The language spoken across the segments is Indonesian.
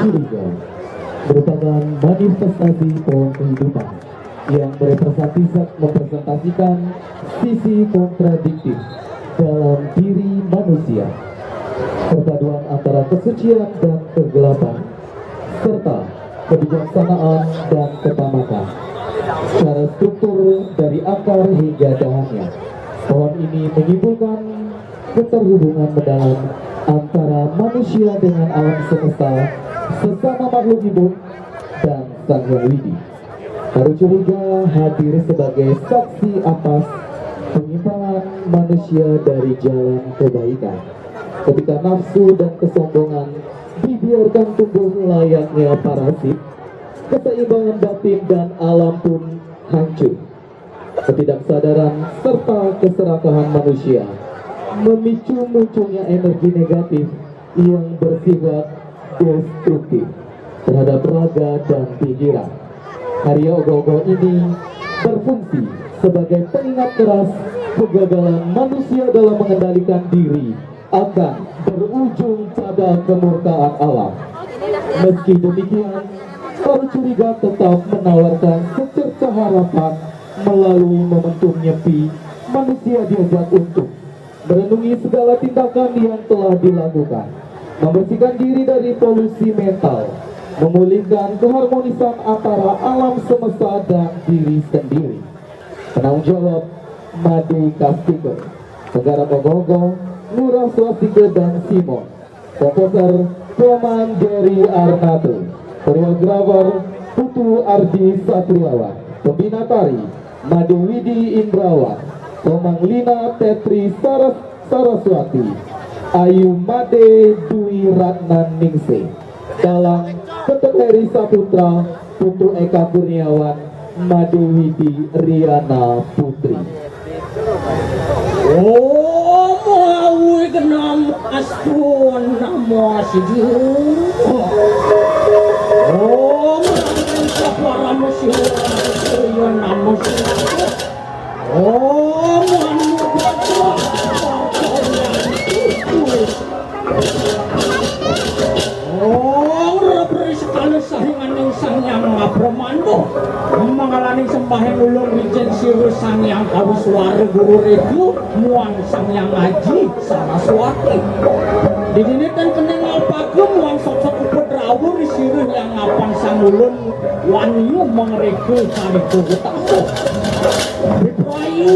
Curiga merupakan manifestasi pohon kehidupan yang mempresentasikan sisi kontradiktif dalam diri manusia, perpaduan antara kesucian dan kegelapan, serta kebijaksanaan dan ketamakan. Secara struktur dari akar hingga dahannya, pohon ini menyimpulkan keterhubungan mendalam antara manusia dengan alam semesta, sesama makhluk hidup, dan Sang Hyang Widi. Haru Curiga hadir sebagai saksi atas penyimpangan manusia dari jalan kebaikan. Ketika nafsu dan kesombongan dibiarkan tumbuh layaknya parasit, keseimbangan batin dan alam pun hancur. Ketidaksadaran serta keserakahan manusia memicu munculnya energi negatif yang bersifat destruktif terhadap raga dan pikiran. Karya Ogoh-Ogoh ini berfungsi sebagai pengingat keras kegagalan manusia dalam mengendalikan diri akan berujung pada kemurkaan alam. Meski demikian, Haru Curiga tetap menawarkan secercah harapan melalui momentum nyepi. Manusia diajak untuk merenungi segala tindakan yang telah dilakukan, membersihkan diri dari polusi mental, memulihkan keharmonisan antara alam semesta dan diri sendiri. Penanggung jawab Made Kastike, penggarap Ogoh-Ogoh Lurah Swastika dan Simon, komposer Toman Dery Arnato, koreografer Putu Ardi Satriawan, pembina tari Made Widi Indrawan, Tomang Lina Tetri Saraswati, Ayu Made Dwi Ratnan Ningsih, dalam Tetep Heri Saputra, Putu Eka Kurniawan, Made Widi Riana Putri. Oh, mau kenam astun namo asidu. Oh, mungkin para musuh yo namo asidu. Oh, mau sekali sahingan yang Sangyang Mabrahmana mengalami sembahyang ulung Wijen Siru Sangyang Kawuswara Guru Redu Muang Sangyang Haji Saraswati didinikan kening alpagum muang sok-sok upedrawur siru yang ngapang sang ulun wanyu mengereke kali kugutamu Riprayu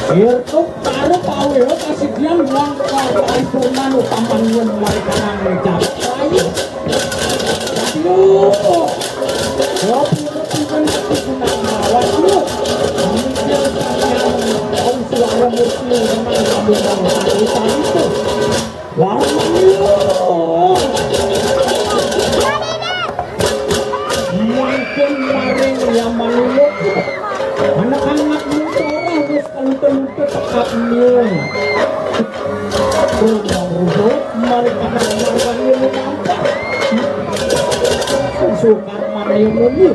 Sirtup taruh paweo kasih diam muang paripurnan utaman yun marikanang menjawab ayo aduh wapun-wapun kegunaan mawas yuk mikir kalian om suara murti dengan kambing wanita itu warman yuk mungkin maring yang manuluk anak-anak mutora wis kalute-lute tekap nyung rumah-rumah mereka mendengarkan ilmu nampak sukar mani muni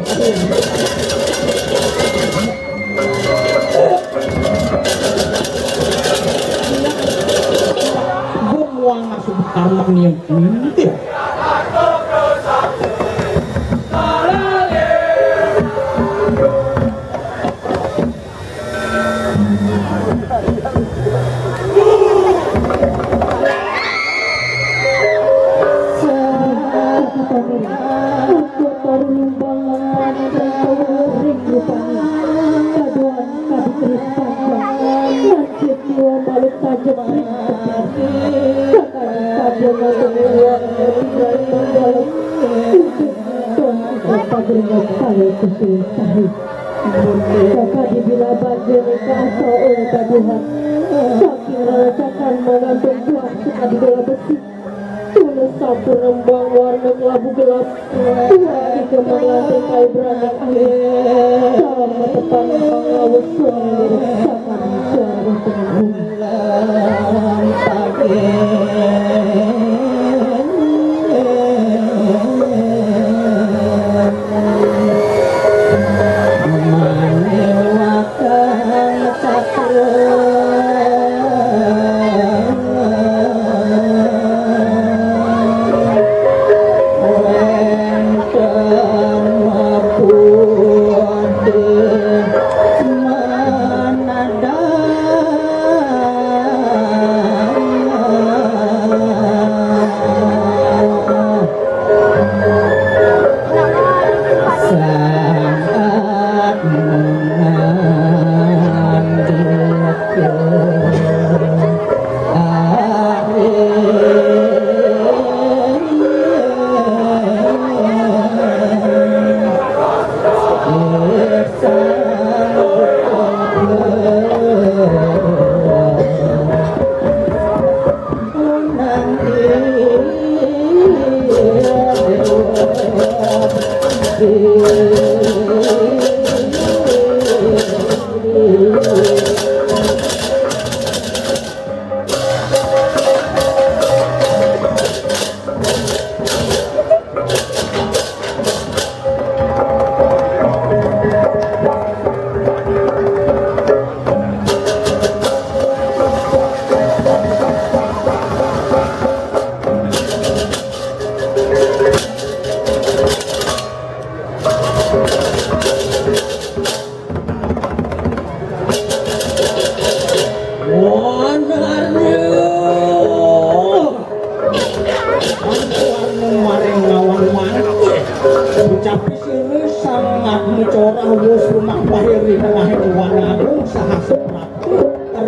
bumuang masuk karmak yang minti Kakak dibilang banjir kasau oleh tabuhan saking rasakan mengantuk buah suka di dalam besi tulis sampur rembang warna kelabu gelap di kembang lantai kayu beranak air dalam metepan pangawus suara dirasakan suara penghuni pagi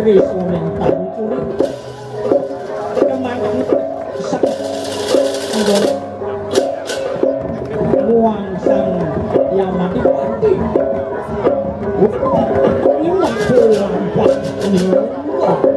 Sri Soreng Tancuri Kemangan Sak Muang Sang Yamadipati Lima Lampak Nirumba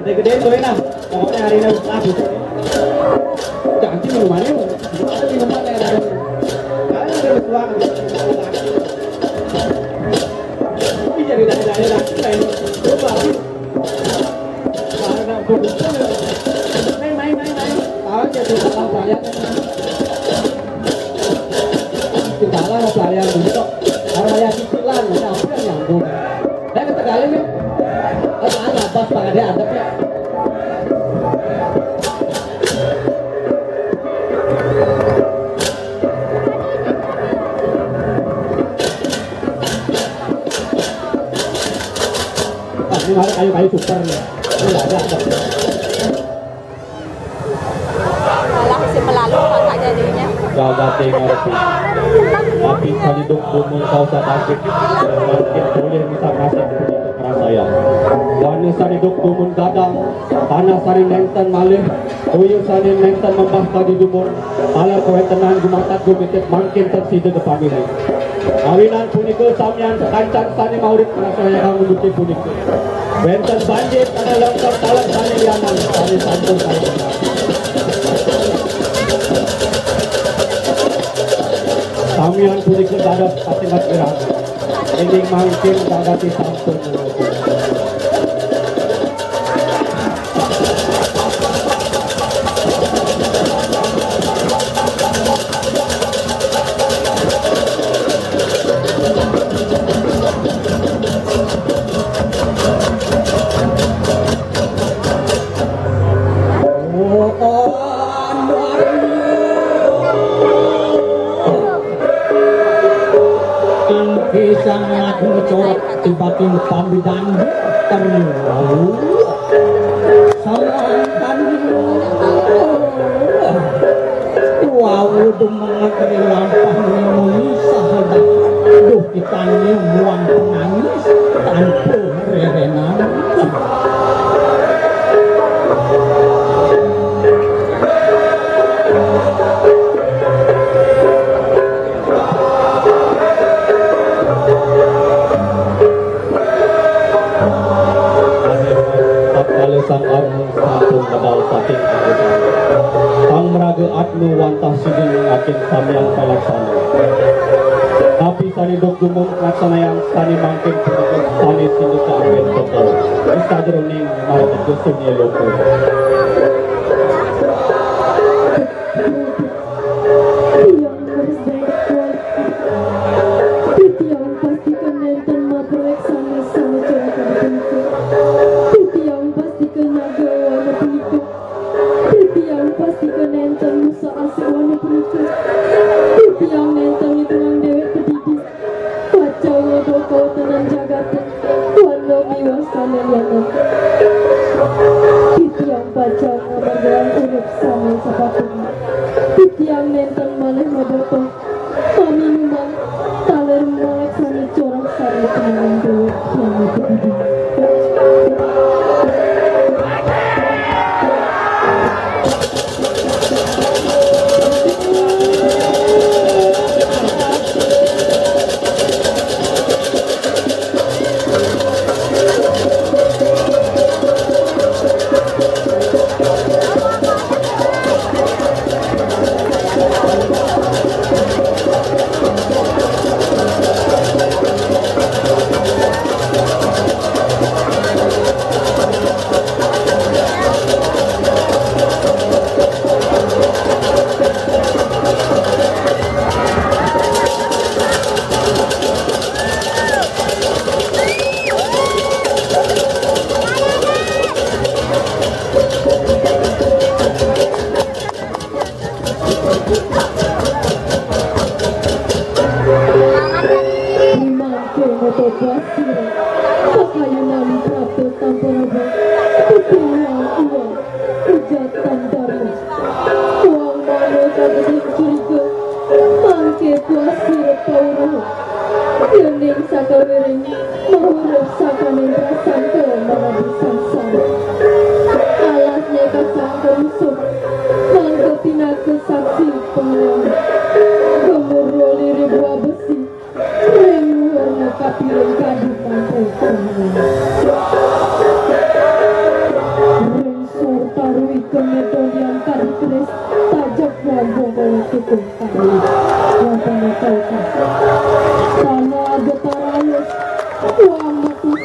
Gede-gedein tuh enak. Pokoknya hari ini habis. Jangan sih minumannya. Ada minuman yang ada. Kalian udah bersuang. Ini jadi dari lagi lain. Coba. Karena Main. Tahu aja tuh tentang pelarian. Kita lah mau pelarian dulu kok. Kalau kayak cicilan, ada apa yang nyambung? Saya ketegalin nih. Apaan nabas Pak Ade adab ya? Ini ada kayu-kayu super nih. Ini nggak ada. Malah si pelalu kakak jadinya. Gagate ngerti. Tapi salidok bumong kau sa tasik. Makin boleh bisa ngasih untuk kerasaya. Wani salidok bumong gadang. Tanah sari nengtan malih. Uyuh sari nengtan membah kadi dumon. Alar kowe tenan gumatat gumitit makin tersida depan ini. Awinan punika samyan sekancan sani maurit kerasaya kang menduki punika. Benten banjir karena lengkap talang sani lianan. Sani sampun kaya benar. Samyan punika dadap patimat gerang. Ini mangkin dadati sampun. Sangat mencoret tiba-tiba pambidan terlalu samankan wow mengatasi lampah memisah duh kita ini muang penangis tanpa rerenan sang armung sampun kedal saking anggota. Sang meraga atnu wantah sidin akin samyang pelaksana. Tapi sani dok dumung pelaksana yang sani mangkin penduduk sani sindu ka amin total. Isa jeroning mau terdusun ye loko.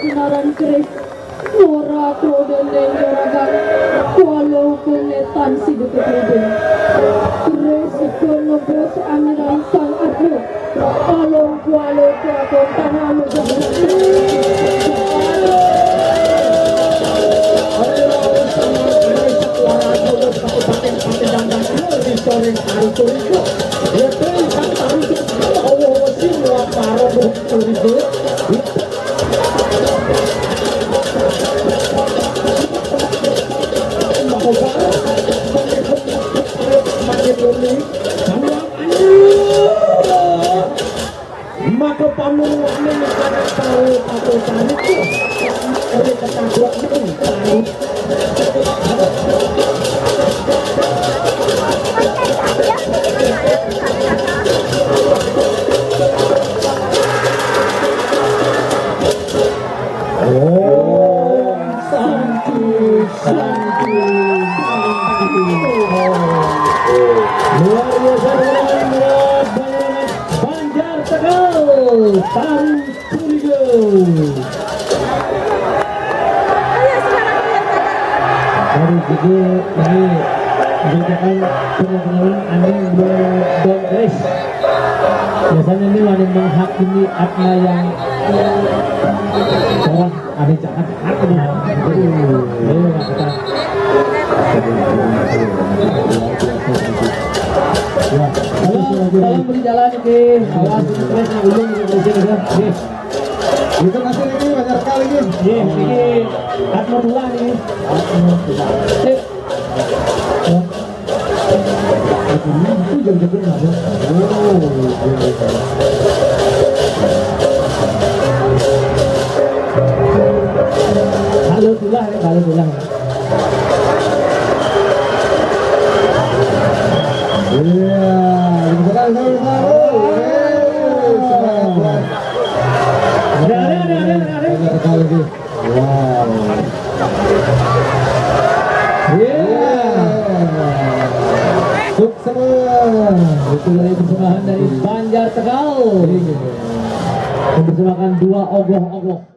Sinaran keris, suara kroden dan jaragan Papan Siduk Kedeng Resiko Nobos Amiran Sang Arno Along Kualo Kuakon Tanalo maka pamunuannya negara tahu atau tani oleh ketakuan tani luar biasa Banjar Tegal Taru Curiga Dari juga ini menunjukkan pengalaman aneh berdongkres. Biasanya ini wanita menghakimi atma yang bawah ada jahat ini. Ayo kita. Ya, tolong berjalan ke awas stres yang ujung di sini ya. Itu masih ini banyak sekali ini. Ini atma dua nih. Sip. Itu jam-jam berapa? Halo tulah, halo tulah. Iya, sekarang Ada. banyak sekali ini. Wow. Sukses. Itu dari persembahan dari Banjar Tegal. Mempersembahkan 2 ogoh-ogoh.